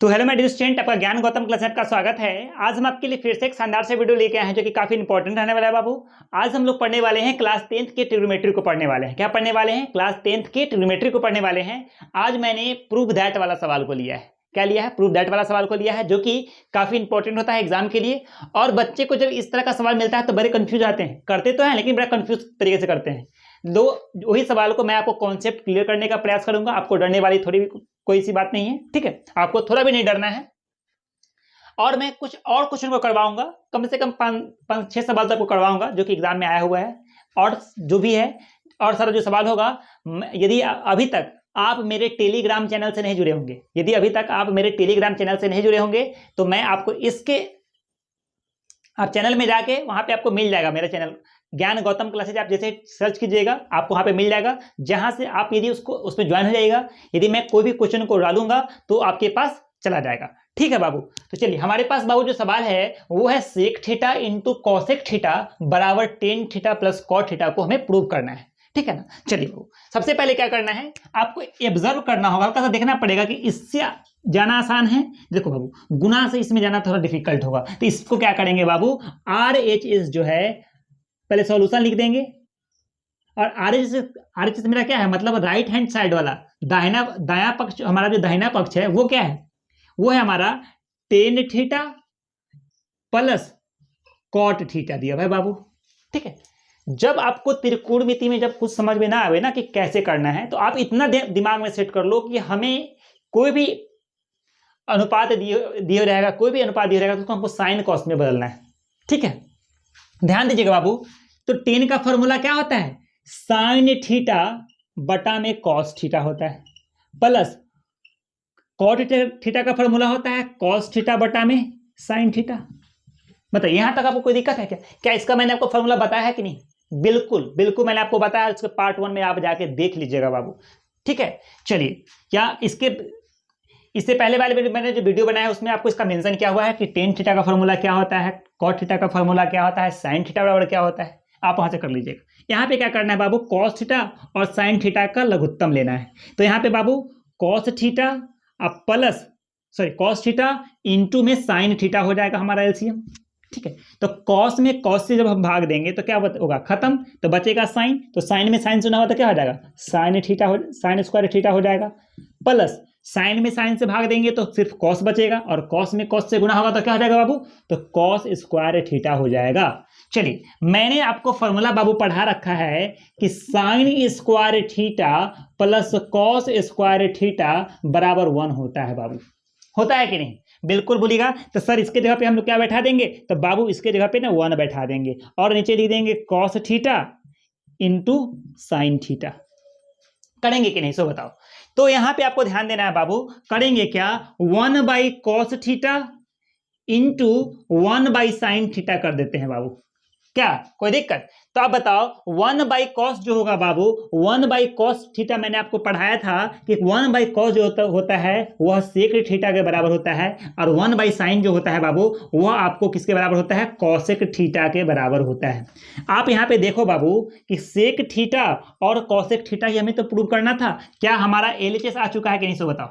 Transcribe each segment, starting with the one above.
तो hello my dear student, आपका ज्ञान गौतम क्लास में आपका स्वागत है। आज हम आपके लिए फिर से एक शानदार से वीडियो लेके आए हैं जो कि काफी इंपॉर्टेंट रहने वाला है बाबू। आज हम लोग पढ़ने वाले हैं क्लास 10th के ट्रिग्नोमेट्री को पढ़ने वाले हैं। क्या पढ़ने वाले हैं? क्लास 10th के ट्रिग्नोमेट्री को पढ़ने वाले हैं। आज मैंने प्रूव दैट वाला सवाल को लिया है। क्या लिया है? प्रूव दैट वाला सवाल को लिया है, जो कि काफी इंपॉर्टेंट होता है एग्जाम के लिए। और बच्चे को जब इस तरह का सवाल मिलता है तो बड़े कंफ्यूज आते हैं, करते तो हैं लेकिन बड़ा कंफ्यूज तरीके से करते हैं। दो वही सवाल को मैं आपको कॉन्सेप्ट क्लियर करने का प्रयास करूंगा। आपको डरने वाली थोड़ी भी कोई सी बात नहीं है, ठीक है? आपको थोड़ा भी नहीं डरना है। और मैं कुछ और क्वेश्चन को करवाऊंगा, कम से कम 5-6 सवाल तक को करवाऊंगा जो कि एग्जाम में आया हुआ है। और जो भी है और सारा जो सवाल होगा, यदि अभी तक आप मेरे टेलीग्राम चैनल से नहीं जुड़े होंगे, यदि अभी तक आप मेरे टेलीग्राम चैनल से नहीं जुड़े होंगे तो मैं आपको इसके आप चैनल में जाके वहां पे आपको मिल जाएगा मेरा चैनल ज्ञान गौतम क्लासेज। आप जैसे सर्च कीजिएगा आपको वहां पे मिल जाएगा, जहां से आप यदि उसमें ज्वाइन हो जाइएगा, यदि मैं कोई भी क्वेश्चन को डालूंगा तो आपके पास चला जाएगा। ठीक है बाबू? तो चलिए, हमारे पास बाबू जो सवाल है वो है sec theta into cosec theta बराबर tan theta plus cot theta को हमें प्रूव करना है। ठीक है ना? चलिए बाबू, सबसे पहले क्या करना है, आपको ऑब्जर्व करना होगा, हल्का सा देखना पड़ेगा कि इससे जाना आसान है। देखो बाबू, गुना से इसमें जाना थोड़ा डिफिकल्ट होगा, तो इसको क्या करेंगे बाबू, आर एच एस जो है पहले सॉल्यूशन लिख देंगे। और आर एच एस मेरा क्या है, मतलब राइट हैंड साइड वाला दाया पक्ष, हमारा जो दाहिना पक्ष है वो क्या है, वो है हमारा tan theta plus cot theta दिया भाई बाबू। ठीक है? जब आपको त्रिकोणमिति में जब कुछ समझ में ना आवे ना कि कैसे करना है, तो आप इतना दिमाग में सेट कर लो कि हमें कोई भी अनुपात दिए रहेगा, कोई भी अनुपात दिया रहेगा तो उसको हमको साइन कॉस में बदलना है। ठीक है? ध्यान दीजिएगा बाबू, तो टेन का फॉर्मूला क्या होता है, साइन थीटा बटा में कॉस थीटा होता है, प्लस कॉट थीटा का फॉर्मूला होता है कॉस थीटा बटा में साइन थीटा। बताइए, यहां तक आपको कोई दिक्कत है क्या? क्या इसका मैंने आपको फॉर्मूला बताया है कि नहीं? बिल्कुल बिल्कुल मैंने आपको बताया, उसके पार्ट 1 में आप जाके देख लीजिएगा बाबू। ठीक है? चलिए, क्या इससे पहले वाले मैंने जो वीडियो बनाया है उसमें आपको इसका मेंशन किया हुआ है कि टेन थीटा का फॉर्मूला क्या होता है, कॉट थीटा का फॉर्मूला क्या होता है, साइन थीटा बराबर क्या होता है, आप वहां से कर लीजिएगा। यहाँ पे क्या करना है बाबू, कॉस थीटा और साइन थीटा का लघुत्तम लेना है। तो यहाँ पे बाबू कॉस थीटा अब प्लस कॉस थीटा इंटू में साइन थीटा हो जाएगा हमारा एलसीएम। ठीक है? तो कॉस में कॉस से जब हम भाग देंगे तो क्या होगा, खत्म, तो बचेगा साइन। तो साइन में साइन से ना हो तो क्या हो जाएगा, साइन स्क्वायर थीटा हो जाएगा, प्लस साइन में साइन से भाग देंगे तो सिर्फ कॉस बचेगा, और कॉस में कॉस से गुना होगा तो क्या हो जाएगा बाबू, तो कॉस स्क्वायर थीटा हो जाएगा। चलिए, मैंने आपको फॉर्मूला बाबू पढ़ा रखा है कि sine square theta plus cos square theta बराबर 1 होता है बाबू। होता है कि नहीं? बिल्कुल बोलिएगा। तो सर इसके जगह पे हम लोग क्या बैठा देंगे, तो बाबू इसके जगह पे ना 1 बैठा देंगे और नीचे लिख देंगे cos theta into sine theta. करेंगे कि नहीं, सो बताओ। तो यहां पे आपको ध्यान देना है बाबू, करेंगे क्या, 1 by cos theta into 1 by sine theta कर देते हैं बाबू। क्या कोई दिक्कत? तो आप बताओ, 1 बाई कॉस जो होगा बाबू, 1 बाई कॉस थीटा मैंने आपको पढ़ाया था कि 1 बाई कॉस जो होता है वह सेक थीटा के बराबर होता है, और 1 बाई साइन जो होता है बाबू वह आपको किसके बराबर होता है, कॉसेक थीटा के बराबर होता है। आप यहाँ पे देखो बाबू कि सेक थीटा और कॉसेक थीटा ही हमें तो प्रूव करना था। क्या हमारा एलएचएस आ चुका है कि नहीं, सो बताओ?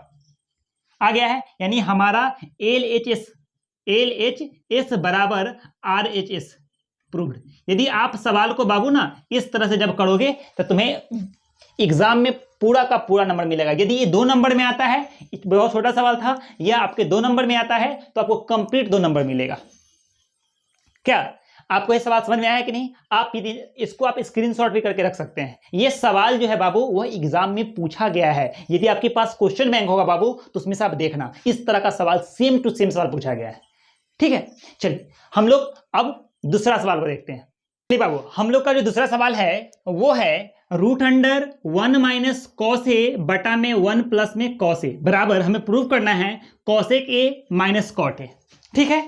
आ गया है, यानी हमारा एलएचएस बराबर आरएचएस प्रूव्ड। यदि आप सवाल को बाबू ना इस तरह से जब करोगे तो तुम्हें एग्जाम में पूरा का पूरा नंबर मिलेगा। यदि ये 2 नंबर में आता है, बहुत छोटा सवाल था, या आपके 2 नंबर में आता है तो आपको कंप्लीट 2 नंबर मिलेगा। क्या आपको ये सवाल समझ में आया कि नहीं? आप इसको आप स्क्रीनशॉट भी करके रख सकते हैं। ये सवाल जो है बाबू वह एग्जाम में पूछा गया है। यदि आपके पास क्वेश्चन बैंक होगा बाबू तो उसमें से आप देखना, इस तरह का सवाल सेम टू सेम सवाल पूछा गया है। ठीक है? चलिए, हम लोग अब दूसरा सवाल को देखते हैं। चलिए बाबू, हम लोग का जो दूसरा सवाल है वो है √1 माइनस कॉस ए बटा में 1 प्लस में कॉस ए बराबर, हमें प्रूव करना है cosec A minus cot A. ठीक है?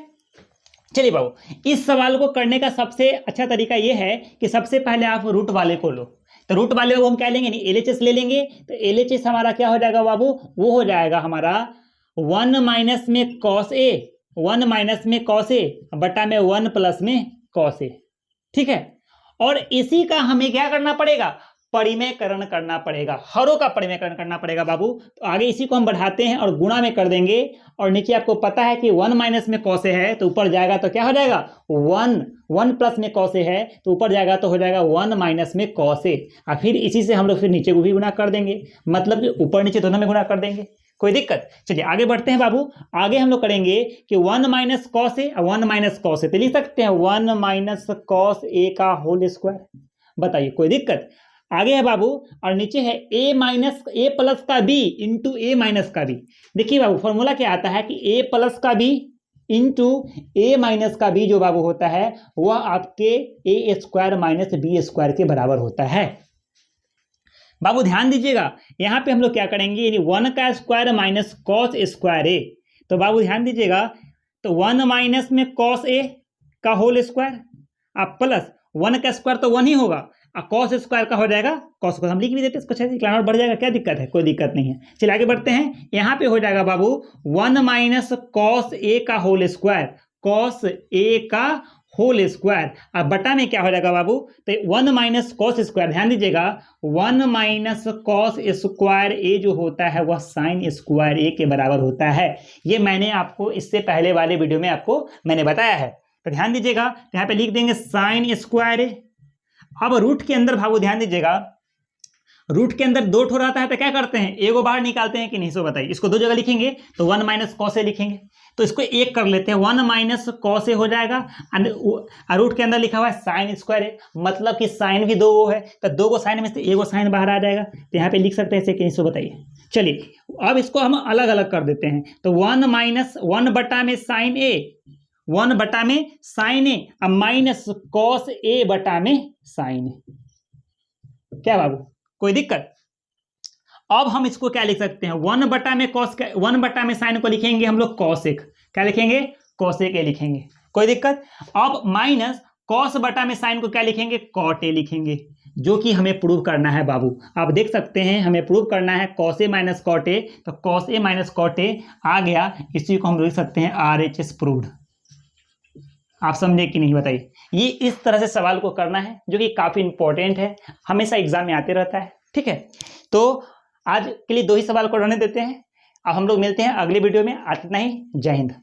चलिए बाबू, इस सवाल को करने का सबसे अच्छा तरीका यह है कि सबसे पहले आप रूट वाले को लो। तो रूट वाले को हम क्या लेंगे, नहीं एलएचएस ले लेंगे। तो एलएचएस हमारा क्या हो जाएगा बाबू, वो हो जाएगा हमारा 1 माइनस में कॉस ए, 1 माइनस में कॉस ए बटा में 1 प्लस में कॉस ए। ठीक है? और इसी का हमें क्या करना पड़ेगा, परिमेयकरण करना पड़ेगा, हरों का परिमेयकरण करना पड़ेगा बाबू। तो आगे इसी को हम बढ़ाते हैं और गुणा में कर देंगे, और नीचे आपको पता है कि 1 माइनस में कॉस ए है तो ऊपर जाएगा तो क्या हो जाएगा 1 प्लस में कॉस ए है तो ऊपर जाएगा तो हो जाएगा 1 माइनस में कॉस ए, और फिर इसी से हम लोग फिर नीचे को भी गुणा कर देंगे, मतलब कि ऊपर नीचे दोनों में गुणा कर देंगे, कोई दिक्कत। चलिए आगे बढ़ते हैं बाबू। आगे हम लोग करेंगे कि 1 minus cos A 1 minus cos A, तो लिख सकते हैं 1 माइनस कॉस ए का होल स्क्वायर। बताइए कोई दिक्कत। आगे है बाबू, और नीचे है a माइनस ए प्लस का b इंटू ए माइनस का b। देखिए बाबू फॉर्मूला क्या आता है कि a प्लस का b इंटू ए माइनस का b जो बाबू होता है वह आपके ए स्क्वायर माइनस बी स्क्वायर के बराबर होता है। बाबू ध्यान दीजिएगा, यहाँ पे हम लोग क्या करेंगे, यानी 1 का स्क्वायर माइनस कॉस स्क्वायर ए। तो बाबू ध्यान दीजिएगा, तो 1 माइनस में कॉस ए का होल स्क्वायर आप प्लस 1 का स्क्वायर तो 1 ही होगा, और कॉस स्क्वायर का हो जाएगा कॉस को हम लिख भी देते हैं, इसको क्लाइनर बढ़ जाएगा, क्या दिक्कत है, कोई दिक्कत नहीं है। चलिए आगे बढ़ते हैं। यहाँ पे हो जाएगा बाबू 1 माइनस कॉस ए का होल स्क्वायर, कॉस ए का होल स्क्वायर, अब बटा में क्या हो जाएगा बाबू, तो 1 माइनस कॉस स्क्वायर, ध्यान दीजिएगा 1 माइनस कॉस स्क्वायर ए जो होता है वह साइन स्क्वायर ए के बराबर होता है। ये मैंने आपको इससे पहले वाले वीडियो में आपको मैंने बताया है, तो ध्यान दीजिएगा। तो यहाँ पे लिख देंगे साइन स्क्वायर ए। अब रूट के अंदर बाबू ध्यान दीजिएगा, रूट के अंदर 2 ठो रहता है तो क्या करते हैं, एगो बाहर निकालते हैं कि नहीं, सो बताइए। इसको 2 जगह लिखेंगे तो 1 माइनस कॉस ए लिखेंगे, तो इसको एक कर लेते हैं, 1 माइनस कॉस ए हो जाएगा, और रूट के अंदर लिखा हुआ है साइन स्क्वायर ए, मतलब कि साइन भी 2 है, तो 2 साइन में से एगो साइन बाहर आ जाएगा, तो यहाँ पे लिख सकते हैं ऐसे कि नहीं, सो बताइए। चलिए अब इसको हम अलग अलग कर देते हैं, तो 1 माइनस 1 बटा में साइन ए, 1 बटा में साइन ए, अब माइनस कॉस ए बटा में साइन ए, क्या बाबू कोई दिक्कत। अब हम इसको क्या लिख सकते हैं, 1 बटा में कॉस, 1 बटा में साइन को लिखेंगे हम लोग कॉसेक, क्या लिखेंगे कॉसेक ए लिखेंगे, कोई दिक्कत। अब माइनस कॉस बटा में साइन को क्या लिखेंगे कॉट ए लिखेंगे, जो कि हमें प्रूव करना है बाबू। आप देख सकते हैं हमें प्रूव करना है cos A minus cot A, तो cos A minus cot A आ गया, इसी को हम लिख सकते हैं RHS प्रूव्ड। आप समझे कि नहीं बताइए। ये इस तरह से सवाल को करना है जो कि काफी इंपॉर्टेंट है, हमेशा एग्जाम में आते रहता है, ठीक है। तो आज के लिए 2 ही सवाल को रहने देते हैं, अब हम लोग मिलते हैं अगले वीडियो में। इतना ही, जय हिंद।